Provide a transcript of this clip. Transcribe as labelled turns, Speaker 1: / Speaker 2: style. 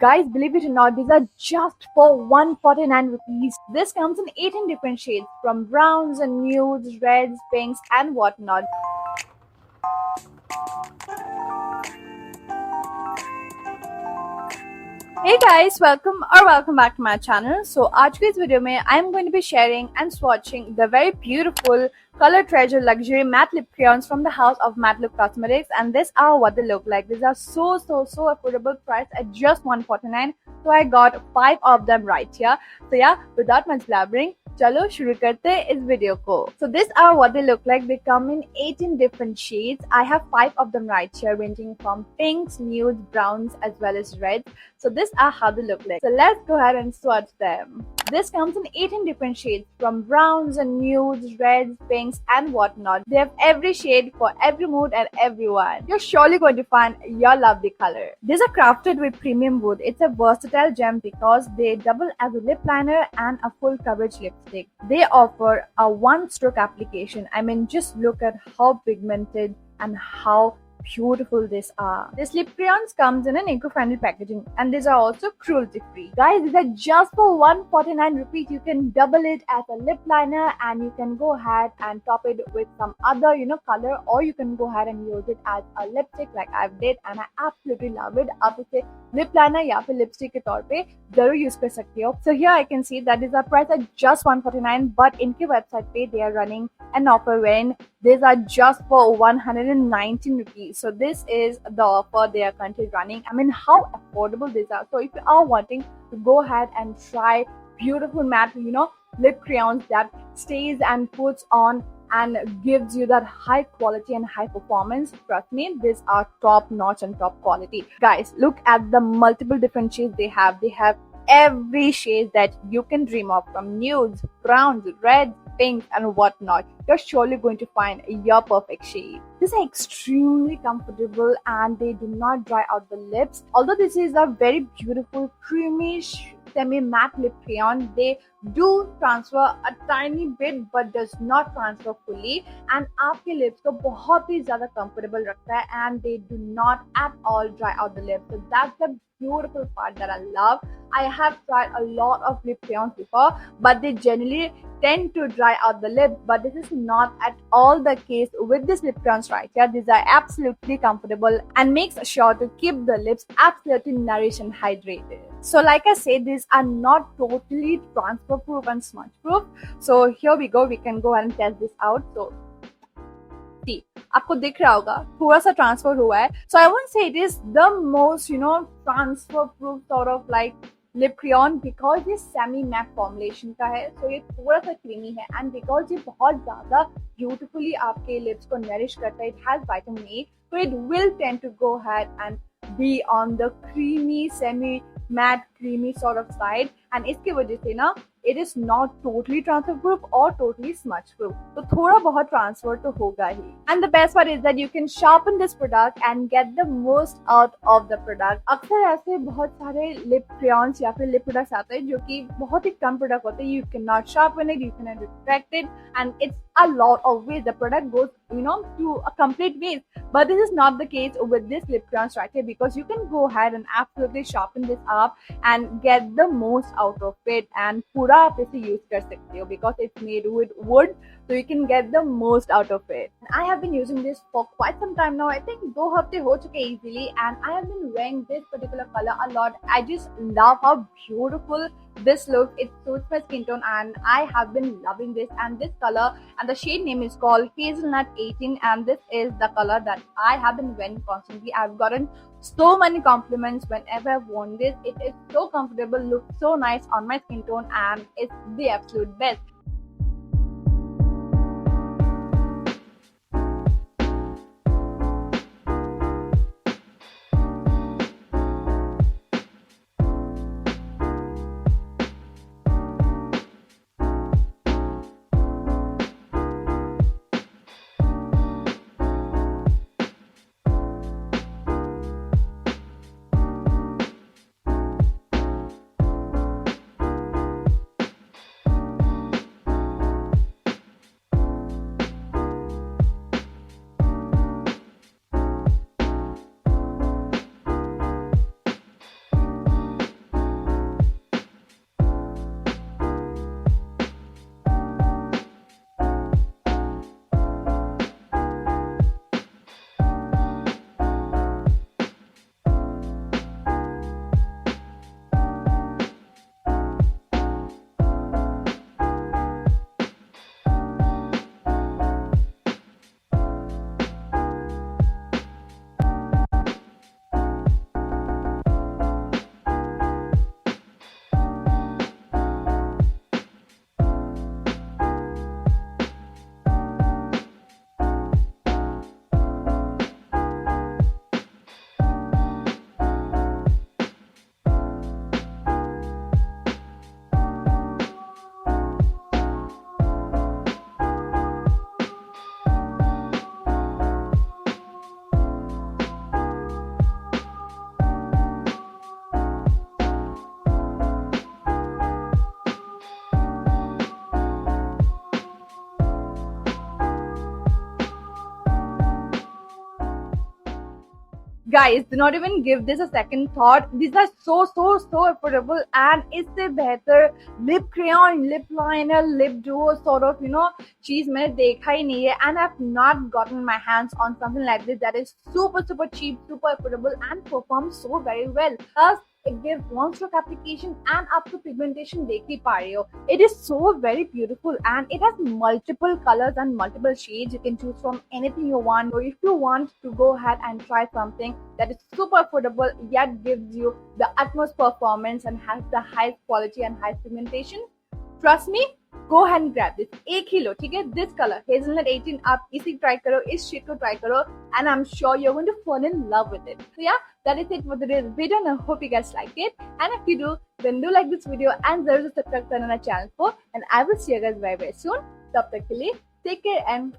Speaker 1: Guys, believe it or not, these are just for 149 rupees. This comes in 18 different shades from browns and nudes, reds, pinks, and whatnot. Hey guys, welcome back to my channel. So आज के इस video में I am going to be sharing and swatching the very beautiful color treasure luxury matte lip crayons from the house of Matte Lip Cosmetics, and this are what they look like. These are so affordable price at just 149. So I got 5 of them right here. So yeah, without much blabbering, चलो शुरू करते हैं इस video को. So these are what they look like. They come in 18 different shades. I have 5 of them right here, ranging from pinks, nudes, browns, as well as reds. So these are how they look like. So let's go ahead and swatch them. This comes in 18 different shades from browns and nudes, reds, pinks, and whatnot. They have every shade for every mood and everyone. You're surely going to find your lovely color. These are crafted with premium wood. It's a versatile gem because they double as a lip liner and a full coverage lipstick. They offer a one-stroke application. I mean, just look at how pigmented and how beautiful these are. These lip crayons comes in an eco-friendly packaging, and these are also cruelty-free. Guys, these are just for 149 rupees. You can double it as a lip liner, and you can go ahead and top it with some other color, or you can go ahead and use it as a lipstick like I did, and I absolutely love it. आप इसे lip liner या फिर lipstick के तौर पे जरूर use कर सकते हो. So here I can see that is a price at just 149, but इनके website पे they are running an offer when these are just for 119 rupees. So this is the offer they are currently running. I mean, how affordable these are. So if you are wanting to go ahead and try beautiful matte, lip crayons that stays and puts on and gives you that high quality and high performance, trust me, these are top notch and top quality. Guys, look at the multiple different shades they have. They have every shade that you can dream of, from nudes, browns, reds, pinks, and whatnot. You're surely going to find your perfect shade. These are extremely comfortable and they do not dry out the lips. Although this is a very beautiful creamy semi-matte lip crayon, they do transfer a tiny bit but does not transfer fully, and आपके lips को बहुत ही ज़्यादा comfortable रखता है, and they do not at all dry out the lips. So that's the beautiful part that I love. I have tried a lot of lip crayons before, but they generally tend to dry out the lips, but this is not at all the case with this lip crayons right here. These are absolutely comfortable and makes sure to keep the lips absolutely nourished and hydrated. So like I said, these are not totally transfer proof and smudge proof. So here we go, we can go and test this out. So see, आपको दिख रहा होगा थोड़ा सा transfer हुआ है. So I won't say it is the most transfer proof sort of like lip crayon because ये semi matte formulation का है. So ये थोड़ा सा creamy है, and because ये बहुत ज़्यादा beautifully आपके lips को nourish करता है, it has vitamin A, so it will tend to go ahead and be on the creamy semi matte creamy sort of side, and इसकी वजह से ना it is not totally transfer proof or totally smudge proof. तो थोड़ा बहुत transfer तो होगा ही. And the best part is that you can sharpen this product and get the most out of the product. अक्सर ऐसे बहुत सारे lip crayons या फिर lip products आते हैं जो कि बहुत ही कम product होते हैं. You cannot sharpen it, you cannot retract it, and it's a lot of waste. The product goes to a complete waste. But this is not the case with this lip crayons right here, because you can go ahead and absolutely sharpen this up and get the most out of it, and पूरा आप इसे use कर सकते हो because it's made with wood, so you can get the most out of it. I have been using this for quite some time now. I think 2 हफ्ते हो चुके easily, and I have been wearing this particular color a lot. I just love how beautiful this looks. It suits my skin tone, and I have been loving this. And this color and the shade name is called Hazelnut 18, and this is the color that I have been wearing constantly. I've gotten so many compliments whenever I've worn this. It is so comfortable, looks so nice on my skin tone, and it's the absolute best. Guys, do not even give this a second thought. These are so affordable, and इससे बेहतर lip crayon, lip liner, lip duo sort of चीज मैंने देखा ही नहीं है. And I've not gotten my hands on something like this that is super cheap, super affordable, and performs so very well. Plus, it gives one stroke application and up to pigmentation देख ही पा रहे हो. It is so very beautiful, and it has multiple colors and multiple shades. You can choose from anything you want, or if you want to go ahead and try something that is super affordable yet gives you the utmost performance and has the highest quality and highest pigmentation, trust me, go ahead and grab this. एक ही लो, ठीक है? This color hazelnut 18, आप इसी try करो, इस shade को try करो, and I'm sure you're going to fall in love with it. So yeah, that is it for today's video, and I hope you guys like it. And if you do, then do like this video and जरूर से subscribe करना channel को, and I will see you guys very soon. तब तक के लिए take care and